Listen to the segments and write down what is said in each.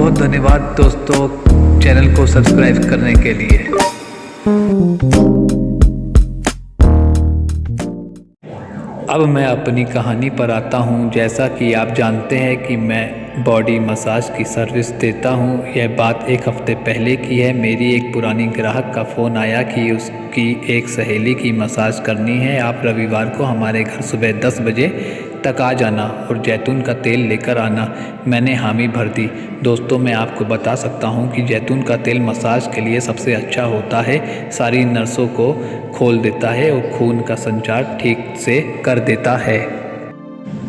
बहुत धन्यवाद दोस्तों चैनल को सब्सक्राइब करने के लिए। अब मैं अपनी कहानी पर आता हूँ। जैसा कि आप जानते हैं कि मैं बॉडी मसाज की सर्विस देता हूँ। यह बात एक हफ्ते पहले की है। मेरी एक पुरानी ग्राहक का फ़ोन आया कि उसकी एक सहेली की मसाज करनी है। आप रविवार को हमारे घर सुबह 10 बजे तक आ जाना और जैतून का तेल लेकर आना। मैंने हामी भर दी। दोस्तों, मैं आपको बता सकता हूँ कि जैतून का तेल मसाज के लिए सबसे अच्छा होता है। सारी नसों को खोल देता है और खून का संचार ठीक से कर देता है।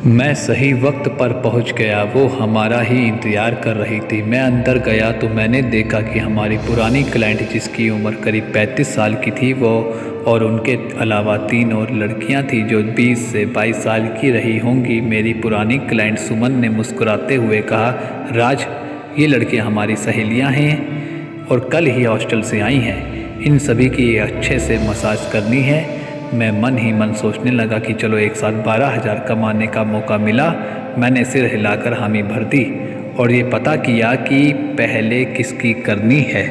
मैं सही वक्त पर पहुंच गया। वो हमारा ही इंतज़ार कर रही थी। मैं अंदर गया तो मैंने देखा कि हमारी पुरानी क्लाइंट, जिसकी उम्र करीब 35 साल की थी, वो और उनके अलावा 3 और लड़कियां थीं जो 20 से 22 साल की रही होंगी। मेरी पुरानी क्लाइंट सुमन ने मुस्कुराते हुए कहा, राज, ये लड़कियां हमारी सहेलियां हैं और कल ही हॉस्टल से आई हैं। इन सभी की अच्छे से मसाज करनी है। मैं मन ही मन सोचने लगा कि चलो एक साथ 12,000 कमाने का मौका मिला। मैंने सिर हिलाकर हामी भर दी और ये पता किया कि पहले किसकी करनी है।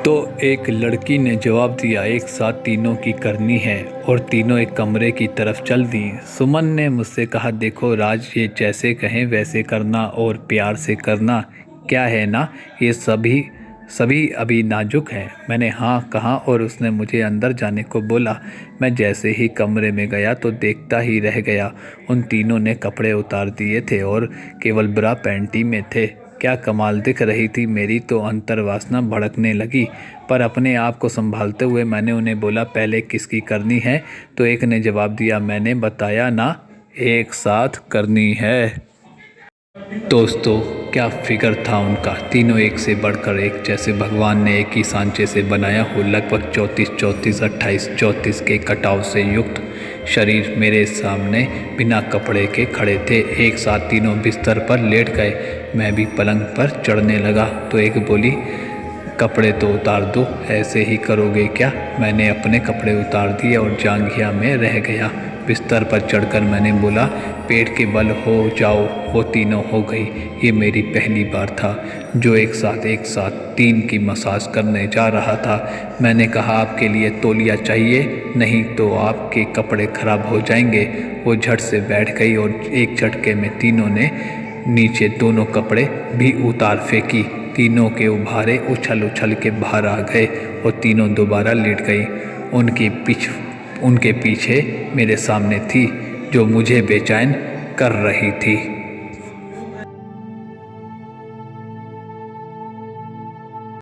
तो एक लड़की ने जवाब दिया, एक साथ तीनों की करनी है, और तीनों एक कमरे की तरफ चल दी। सुमन ने मुझसे कहा, देखो राज, ये जैसे कहें वैसे करना और प्यार से करना, क्या है ना, ये सभी अभी नाजुक हैं। मैंने हाँ कहा और उसने मुझे अंदर जाने को बोला। मैं जैसे ही कमरे में गया तो देखता ही रह गया। उन तीनों ने कपड़े उतार दिए थे और केवल ब्रा पैंटी में थे। क्या कमाल दिख रही थी। मेरी तो अंतर्वासना भड़कने लगी, पर अपने आप को संभालते हुए मैंने उन्हें बोला, पहले किसकी करनी है? तो एक ने जवाब दिया, मैंने बताया ना, एक साथ करनी है। दोस्तों, क्या फिगर था उनका। तीनों एक से बढ़कर एक, जैसे भगवान ने एक ही सांचे से बनाया हो। लगभग 34 के कटाव से युक्त शरीर मेरे सामने बिना कपड़े के खड़े थे। एक साथ तीनों बिस्तर पर लेट गए। मैं भी पलंग पर चढ़ने लगा तो एक बोली, कपड़े तो उतार दो, ऐसे ही करोगे क्या? मैंने अपने कपड़े उतार दिए और जांघिया में रह गया। बिस्तर पर चढ़कर मैंने बोला, पेट के बल हो जाओ। वो तीनों हो गई। ये मेरी पहली बार था जो एक साथ 3 की मसाज करने जा रहा था। मैंने कहा, आपके लिए तौलिया चाहिए? नहीं तो आपके कपड़े खराब हो जाएंगे। वो झट से बैठ गई और एक झटके में तीनों ने नीचे दोनों कपड़े भी उतार फेंकी। तीनों के उभारे उछल के बाहर आ गए और तीनों दोबारा लेट गई। उनके पीछे मेरे सामने थी जो मुझे बेचैन कर रही थी।